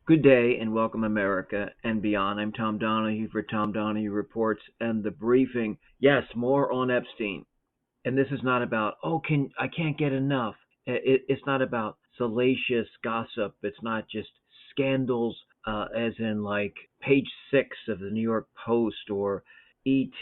Good day and welcome America and beyond. I'm Tom Donahue for Tom Donahue Reports and the briefing. Yes, more on Epstein. And this is not about, I can't get enough. It's not about salacious gossip. It's not just scandals, as in like page 6 of the New York Post or ET,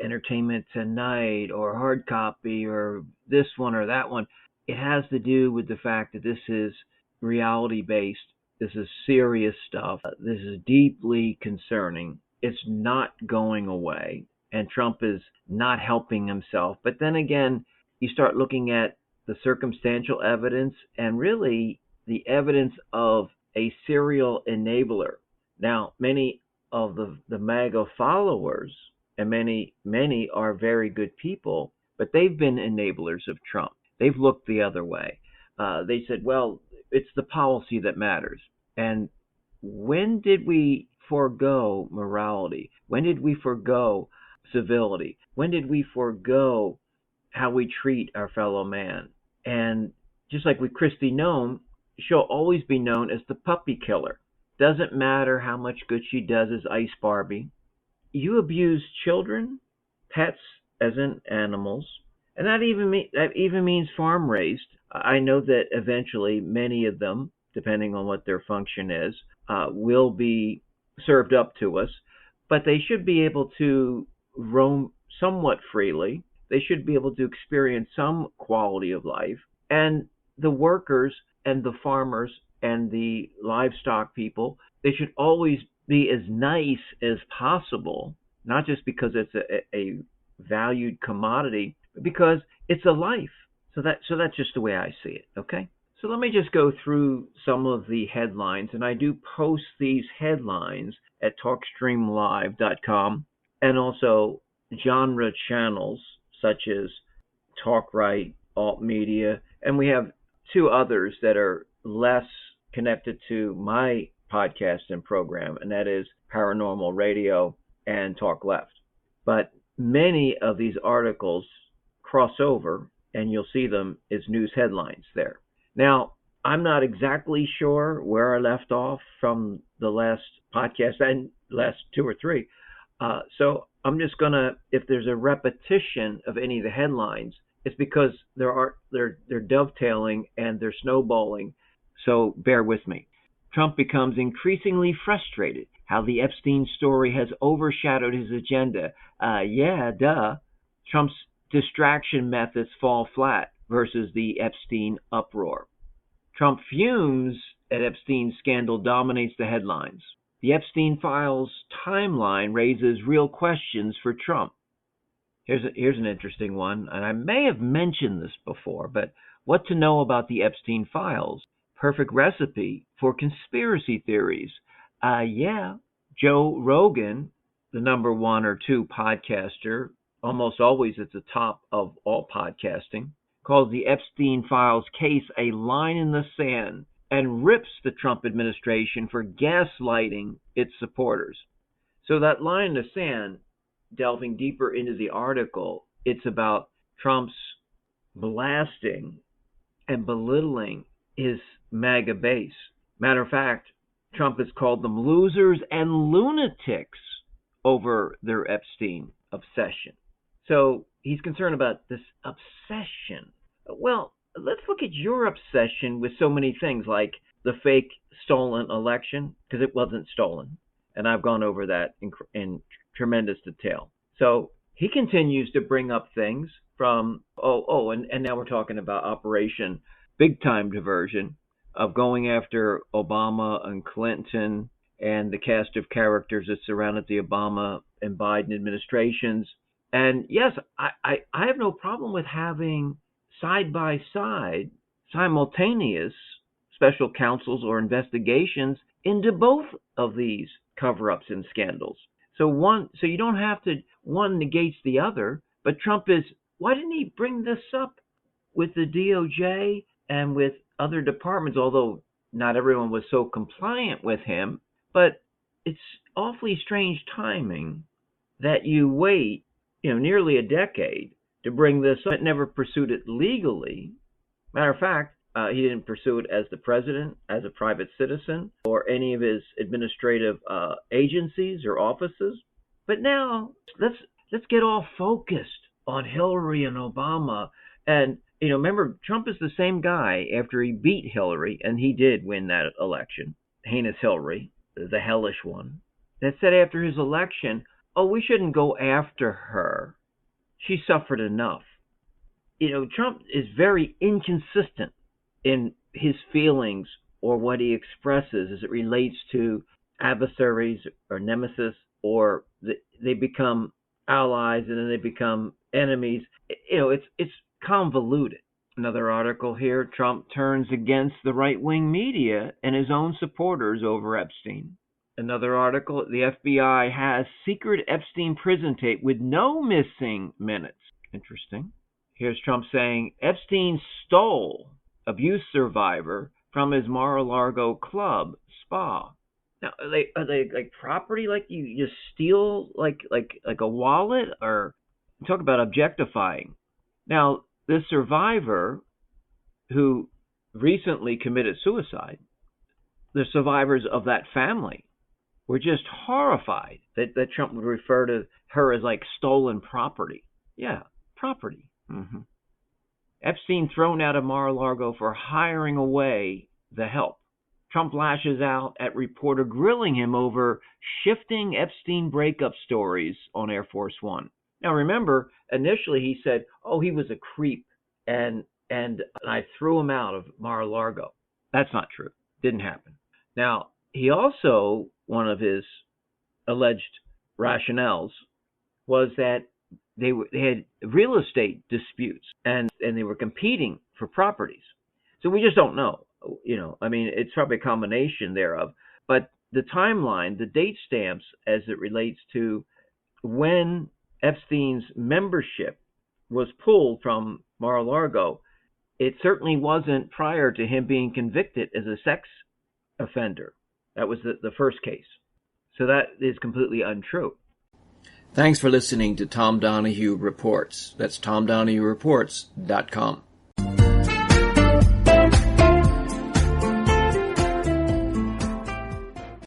Entertainment Tonight, or Hard Copy, or this one or that one. It has to do with the fact that this is reality based. This is serious stuff. This is deeply concerning. It's not going away. And Trump is not helping himself. But then again, you start looking at the circumstantial evidence and really the evidence of a serial enabler. Now, many of the MAGA followers, and many are very good people, but they've been enablers of Trump. They've looked the other way. They said, well, it's the policy that matters. And when did we forego morality? When did we forego civility? When did we forego how we treat our fellow man? And just like with Kristi Noem, she'll always be known as the puppy killer. Doesn't matter how much good she does as Ice Barbie. You abuse children, pets, as in animals, and that even means farm raised. I know that eventually many of them, depending on what their function is, will be served up to us, but they should be able to roam somewhat freely. They should be able to experience some quality of life. And the workers and the farmers and the livestock people, they should always be as nice as possible, not just because it's a valued commodity, but because it's a life. So that's just the way I see it, okay? So let me just go through some of the headlines, and I do post these headlines at talkstreamlive.com and also genre channels such as TalkRight, Alt Media, and we have two others that are less connected to my podcast and program, and that is Paranormal Radio and Talk Left. But many of these articles cross over, and you'll see them as news headlines there. Now, I'm not exactly sure where I left off from the last podcast and last two or three. So I'm just going to, if there's a repetition of any of the headlines, it's because they're dovetailing and they're snowballing. So bear with me. Trump becomes increasingly frustrated how the Epstein story has overshadowed his agenda. Trump's distraction methods fall flat versus the Epstein uproar. Trump fumes at Epstein scandal dominates the headlines. The Epstein files timeline raises real questions for Trump. Here's an interesting one, and I may have mentioned this before, but what to know about the Epstein files? Perfect recipe for conspiracy theories. Joe Rogan, the number 1 or 2 podcaster, almost always at the top of all podcasting, calls the Epstein files case a line in the sand and rips the Trump administration for gaslighting its supporters. So that line in the sand, delving deeper into the article, it's about Trump's blasting and belittling his MAGA base. Matter of fact, Trump has called them losers and lunatics over their Epstein obsession. So he's concerned about this obsession. Well, let's look at your obsession with so many things like the fake stolen election, because it wasn't stolen. And I've gone over that in tremendous detail. So he continues to bring up things from, and now we're talking about Operation Big Time Diversion of going after Obama and Clinton and the cast of characters that surrounded the Obama and Biden administrations. And yes, I have no problem with having side-by-side, simultaneous special counsels or investigations into both of these cover-ups and scandals. So you don't have to, one negates the other, but Trump why didn't he bring this up with the DOJ and with other departments, although not everyone was so compliant with him, but it's awfully strange timing that you wait, nearly a decade to bring this up. It never pursued it legally. Matter of fact, He didn't pursue it as the president, as a private citizen, or any of his administrative agencies or offices. But now let's get all focused on Hillary and Obama. And remember, Trump is the same guy after he beat Hillary, and he did win that election. Heinous Hillary, the hellish one, that said after his election, "Oh, we shouldn't go after her. She suffered enough." Trump is very inconsistent in his feelings or what he expresses as it relates to adversaries or nemesis, or they become allies and then they become enemies. It's convoluted. Another article here, Trump turns against the right-wing media and his own supporters over Epstein. Another article, the FBI has secret Epstein prison tape with no missing minutes. Interesting. Here's Trump saying Epstein stole abuse survivor from his Mar-a-Lago club spa. Now, are they like property? Like you just steal like a wallet? Or talk about objectifying. Now, this survivor who recently committed suicide, the survivors of that family were just horrified that Trump would refer to her as like stolen property. Yeah, property. Mm-hmm. Epstein thrown out of Mar-a-Lago for hiring away the help. Trump lashes out at reporter grilling him over shifting Epstein breakup stories on Air Force One. Now remember, initially he said, "Oh, he was a creep, and I threw him out of Mar-a-Lago." That's not true. Didn't happen. Now, he also, one of his alleged rationales was that they had real estate disputes and they were competing for properties. So we just don't know. I mean, it's probably a combination thereof. But the timeline, the date stamps as it relates to when Epstein's membership was pulled from Mar-a-Lago, it certainly wasn't prior to him being convicted as a sex offender. That was the first case. So that is completely untrue. Thanks for listening to Tom Donahue Reports. That's TomDonahueReports.com.